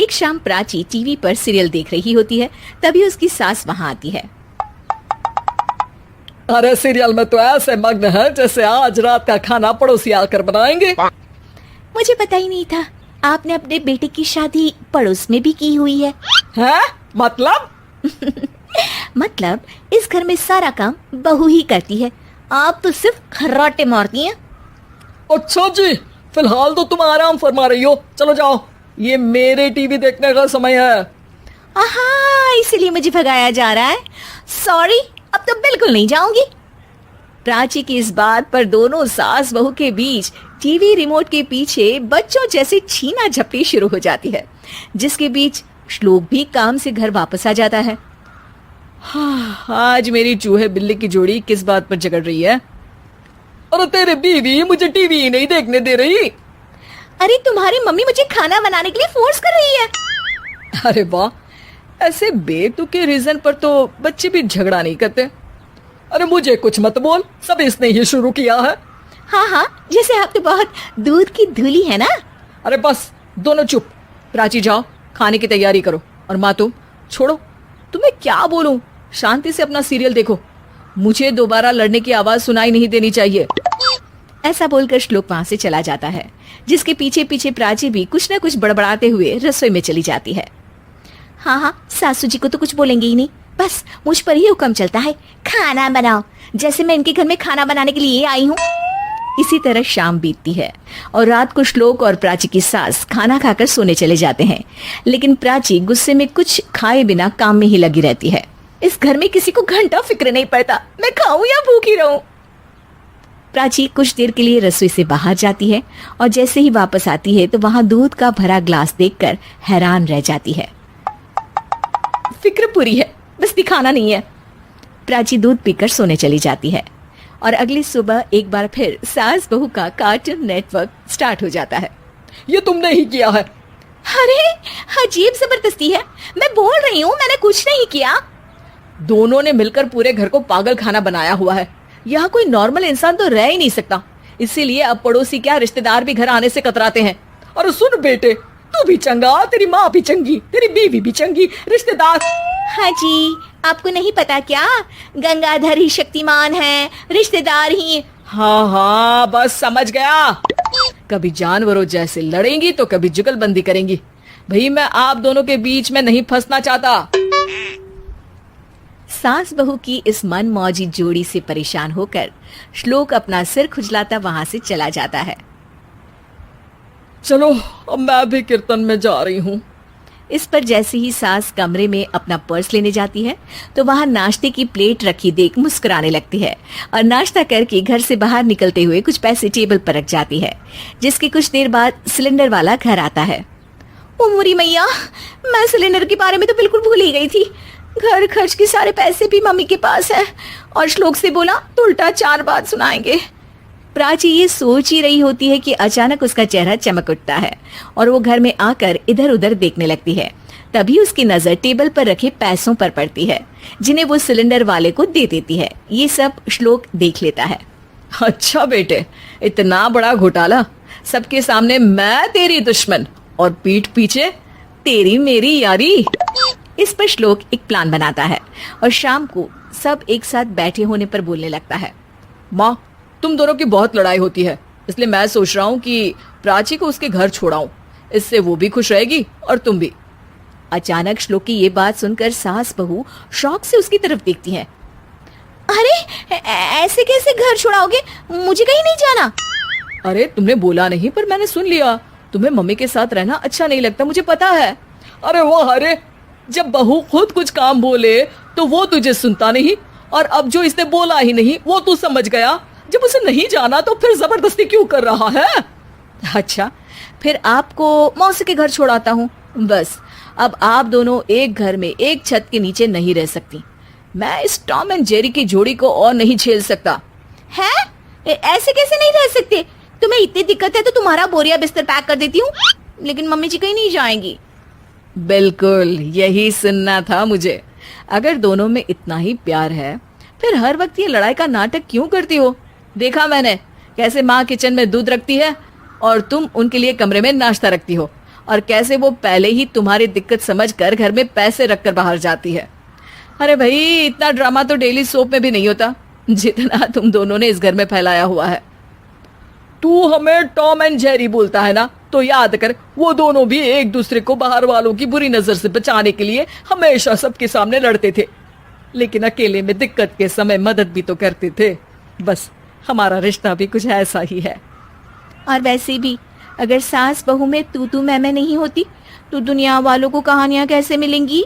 एक शाम प्राची टीवी पर सीरियल देख रही होती है, तभी उसकी सास वहाँ आती है। अरे सीरियल में तो ऐसे मग्न है जैसे आज रात का खाना पड़ोसी आकर बनाएंगे। मुझे पता ही नहीं था आपने अपने बेटे की शादी पड़ोस में भी की हुई है। हैं? मतलब? मतलब इस घर में सारा काम बहू ही करती है, आप तो सिर्फ खर्राटे मारती हैं। अच्छा जी, फिलहाल तो तुम आराम फरमा रही हो, चलो जाओ, ये मेरे टीवी देखने का समय है। आहा, इसीलिए मुझे भगाया जा रहा है। सॉरी, अब तो बिल्कुल नहीं जाऊंगी। प्राची की इस बात पर दोनों सास बहू के बीच टीवी रिमोट के पीछे बच्चों जैसे छीना झपटी शुरू हो जाती है, जिसके बीच श्लोक भी काम से घर वापस आ जाता है। हाँ, आज मेरी चूहे बिल्ली की जोड़ी किस बात पर झगड़ रही है? अरे तेरे बीवी मुझे टीवी ही नहीं देखने दे रही। अरे तुम्हारी मम्मी मुझे खाना बनाने के लिए फोर्स कर रही है। अरे वाह, ऐसे बेतुके रीजन पर तो बच्चे भी झगड़ा नहीं करते। अरे मुझे कुछ मत बोल, सब इसने ही शुरू किया है। हाँ हाँ, जैसे आप तो बहुत दूध की धूली है ना। अरे बस दोनों चुप। प्राची जाओ, खाने की तैयारी करो। और माँ तुम छोड़ो, तुम्हें क्या बोलूं, शांति से अपना सीरियल देखो, मुझे दोबारा लड़ने की आवाज सुनाई नहीं देनी चाहिए। ऐसा बोलकर श्लोक वहां से चला जाता है, जिसके पीछे पीछे प्राची भी कुछ न कुछ बड़बड़ाते हुए रसोई में चली जाती है। हाँ हाँ, सासू जी को तो कुछ बोलेंगे ही नहीं, बस मुझ पर ही हुक्म चलता है, खाना बनाओ, जैसे मैं इनके घर में खाना बनाने के लिए आई हूँ। इसी तरह शाम बीतती है और रात को श्लोक और प्राची की सास खाना खाकर सोने चले जाते हैं, लेकिन प्राची गुस्से में कुछ खाए बिना काम में ही लगी रहती है। इस घर में किसी को घंटा फिक्र नहीं पड़ता, मैं खाऊं या भूखी रहूं। प्राची कुछ देर के लिए रसोई से बाहर जाती है और जैसे ही वापस आती है तो वहां दूध का भरा ग्लास देखकर हैरान रह जाती है। फिक्र पूरी है, बस दिखाना नहीं है। प्राची दूध पीकर सोने चली जाती है और अगली सुबह एक बार फिर सास बहू का कार्टून नेटवर्क स्टार्ट हो जाता है। ये तुमने ही किया है। अरे अजीब जबरदस्ती है, मैं बोल रही हूँ मैंने कुछ नहीं किया। दोनों ने मिलकर पूरे घर को पागल खाना बनाया हुआ है। यहाँ कोई नॉर्मल इंसान तो रह ही नहीं सकता, इसीलिए अब पड़ोसी क्या रिश्तेदार भी घर आने से कतराते हैं। और सुन बेटे, तू भी चंगा, तेरी माँ भी चंगी, तेरी बीवी भी चंगी, रिश्तेदार। हाँ जी, आपको नहीं पता क्या, गंगाधर ही शक्तिमान है, रिश्तेदार ही। हाँ हाँ, बस समझ गया। कभी जानवरों जैसे लड़ेंगी तो कभी जुगलबंदी करेंगी। भाई मैं आप दोनों के बीच में नहीं फंसना चाहता। सास बहू की इस मनमौजी जोड़ी से परेशान होकर श्लोक अपना सिर खुजलाता वहां से चला जाता है। चलो अब मैं भी कीर्तन में जा रही हूँ। इस पर जैसे ही सास कमरे में अपना पर्स लेने जाती है तो वहां नाश्ते की प्लेट रखी देख मुस्कुराने लगती है और नाश्ता करके घर से बाहर निकलते हुए कुछ पैसे टेबल पर रख जाती है, जिसके कुछ देर बाद सिलेंडर वाला घर आता है। ओ मोरी मैया, मैं सिलेंडर के बारे में तो बिल्कुल भूल ही गई थी। घर खर्च के सारे पैसे भी मम्मी के पास है और श्लोक से बोला तो उल्टा 4 बात सुनाएंगे। प्राची ये सोच ही रही होती है कि अचानक उसका चेहरा चमक उठता है और वो घर में आकर इधर उधर देखने लगती है। तभी उसकी नजर टेबल पर रखे पैसों पर पड़ती है, जिन्हें वो सिलेंडर वाले को दे देती है। ये सब श्लोक देख लेता है। अच्छा बेटे, इतना बड़ा घोटाला, सबके सामने मैं तेरी दुश्मन और पीठ पीछे तेरी मेरी यारी। इस पर श्लोक एक प्लान बनाता है और शाम को सब एक साथ बैठे होने पर बोलने लगता है। माँ, तुम दोनों की बहुत लड़ाई होती है, इसलिए मैं सोच रहा हूँ कि प्राची को उसके घर छोड़ाऊं, इससे वो भी खुश रहेगी और तुम भी। अचानक श्लोक की ये बात सुनकर सास बहू शौक से उसकी तरफ देखती हैं। अरे ऐसे कैसे घर छोड़ाओगे, मुझे कहीं नहीं जाना। अरे तुमने बोला नहीं पर मैंने सुन लिया, तुम्हें मम्मी के साथ रहना अच्छा नहीं लगता, मुझे पता है। अरे वाह, अरे जब बहू खुद कुछ काम बोले तो वो तुझे सुनता नहीं, और अब जो इसने बोला ही नहीं वो तू समझ गया। जब उसे नहीं जाना तो फिर जबरदस्ती क्यों कर रहा है? अच्छा, फिर आपको मौसी के घर छोड़ाता हूँ। बस अब आप दोनों एक घर में एक छत के नीचे नहीं रह सकती। मैं इस टॉम एंड जेरी की जोड़ी को और नहीं झेल सकता। है? ऐसे कैसे नहीं रह सकते? तुम्हें इतनी दिक्कत है तो तुम्हारा बोरिया बिस्तर पैक कर देती हूँ, लेकिन मम्मी जी कहीं नहीं जाएंगी। बिल्कुल यही सुनना था मुझे। अगर दोनों में इतना ही प्यार है फिर हर वक्त ये लड़ाई का नाटक क्यों करती हो? देखा मैंने कैसे माँ किचन में दूध रखती है और तुम उनके लिए कमरे में नाश्ता रखती हो, और कैसे वो पहले ही तुम्हारी दिक्कत समझकर घर में पैसे रखकर बाहर जाती है। अरे भाई, इतना ड्रामा तो डेली सोप में भी नहीं होता जितना तुम दोनों ने इस घर में फैलाया हुआ है। तू हमें टॉम एंड जेरी बोलता है ना, तो याद कर वो दोनों भी एक दूसरे को बाहर वालों की बुरी नजर से बचाने के लिए हमेशा सबके सामने लड़ते थे, लेकिन अकेले में दिक्कत के समय मदद भी तो करते थे। बस हमारा रिश्ता भी कुछ ऐसा ही है। और वैसे भी अगर सास बहू में तू मैं नहीं होती तो दुनिया वालों को कहानियां कैसे मिलेंगी?